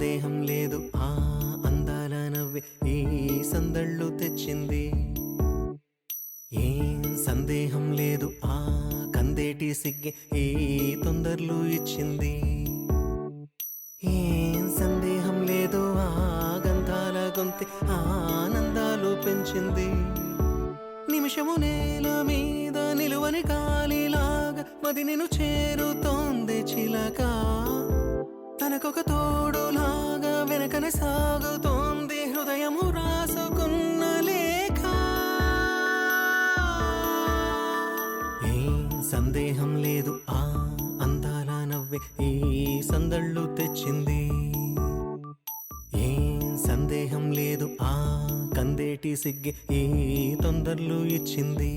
సందేహం లేదు ఆ అందాల నవ్వే ఈ సందళ్ళు తెచ్చింది. ఏం సందేహం లేదు ఆ కందేటి సిగ్గే ఈ తొందరలు ఇచ్చింది. ఏం సందేహం లేదు ఆ గంధాల గొంతె ఆనందాలు పెంచింది. నిమిషము నేల మీద నిలువని గాలిలాగా మది నిన్ను చేరుతోంది చిలక. తనకొక తోడులాగా వెనకనే సాగుతోంది హృదయము రాసుకున్న లేఖ. ఏం సందేహం లేదు ఆ అందాల నవ్వే ఈ సందళ్ళు తెచ్చింది. ఏం సందేహం లేదు ఆ కందేటి సిగ్గే ఈ తొందరలు ఇచ్చింది.